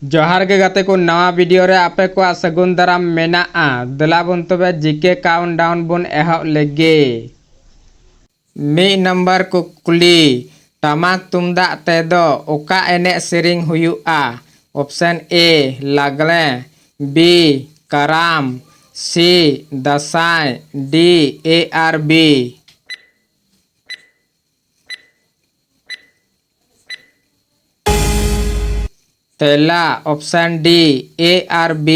जोहार के गाते को नवा वीडियो रे आपे को सगुन दाराम मेना दला बन तबे जीके काउंटडाउन बन एहब लेगे। मी नंबर को कुली टमाक तुमदा तेदो ओका एने सेरिंग हुयुआ। ऑप्शन ए लागले, बी कराम, सी दसाई, डी ARB। तेला ऑप्शन डी ARB।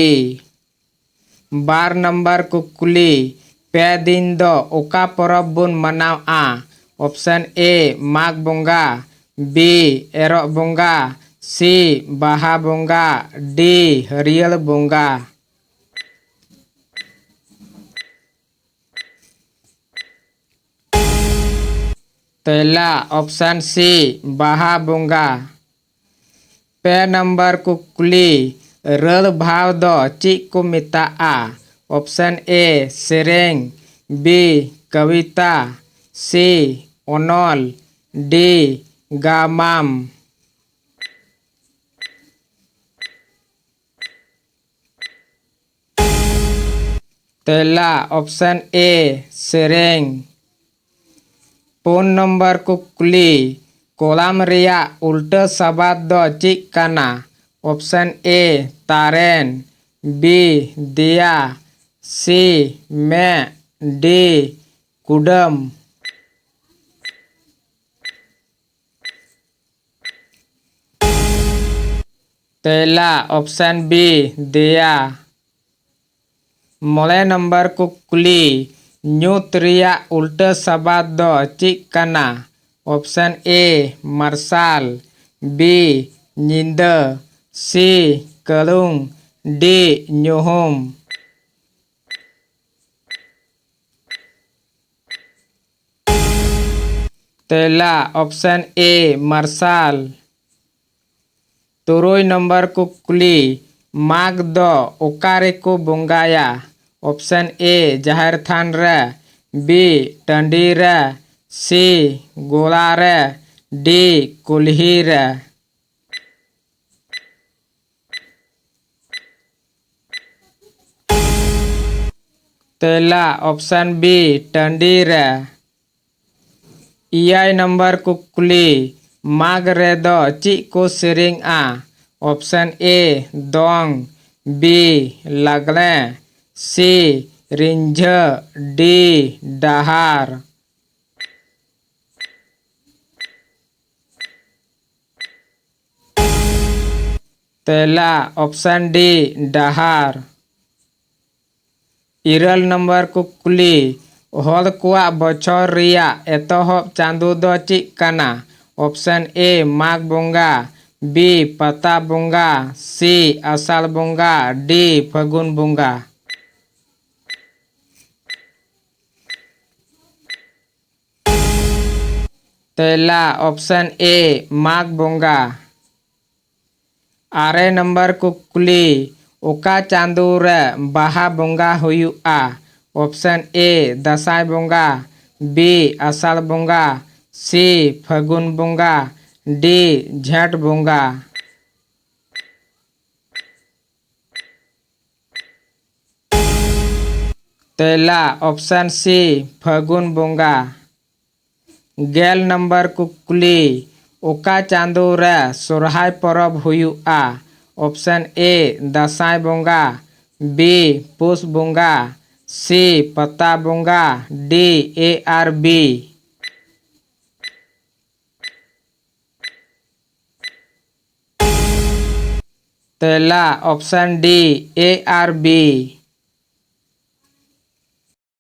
बार नंबर को कुली पे दिन दो ओका परब बुन मनावा। ऑप्शन ए माघ बोंगा, बी एरो बोंगा, सी बाहा बोंगा, डी हरियल बोंगा। तेला ऑप्शन सी बाहा बोंगा। पे नंबर को कुली रल भाव दो ची को मिता। ऑप्शन ए सेरेंग, बी कविता, सी ओनल, डी गामाम। तेला ऑप्शन ए सेरेंग। फोन नंबर को कुली कोलाम रिया उल्टा सबाद दो चिक काना। ऑप्शन ए तारेन, बी दिया, सी में, डी कुडम। तेला ऑप्शन बी दिया। मोले नंबर को कुली न्यूत रिया उल्टा सबाद दो चिक काना। ऑप्शन ए मार्शाल, बी नींद, सी कलुंग, डी न्यूहुम। तेला ऑप्शन ए मार्शाल। तुरुई नंबर को कुली माघ दो ओकारे को बोंगाया। ऑप्शन ए जाहिर थान रे, बी टंडी रे, सी गोला रे, डी कुल्ही रे। तेला ऑप्शन बी टंडी रे। इयाई नंबर को कुली माघ रे दो ची को सेरिंग आ। ऑप्शन ए दोंग, बी लागले, सी रिंझ, डी डहार। तेला ऑप्शन डी डहार। इरल नंबर को कुली हल कुआ बछर रिया एतहब चांदो दो चिक काना। ऑप्शन ए माघ बोंगा, बी पता बोंगा, सी आषाढ़ बोंगा, डी फगुन बोंगा। तेला ऑप्शन ए माघ बोंगा। आरे नंबर को कुली ओका चांदो रे बाहा बोंगा हुयुआ। Option A Dashain bhunga, B आषाढ़ बोंगा, सी फगुन बोंगा, डी झेंट बोंगा। तेला ऑप्शन सी फगुन बोंगा। गेल नंबर को कुली ओका चांदो रे सोरहाय परब हुयुआ। Option A Dashain bhunga, B पुष बोंगा, सी पता बोंगा, डी ARB। तेला ऑप्शन डी ARB।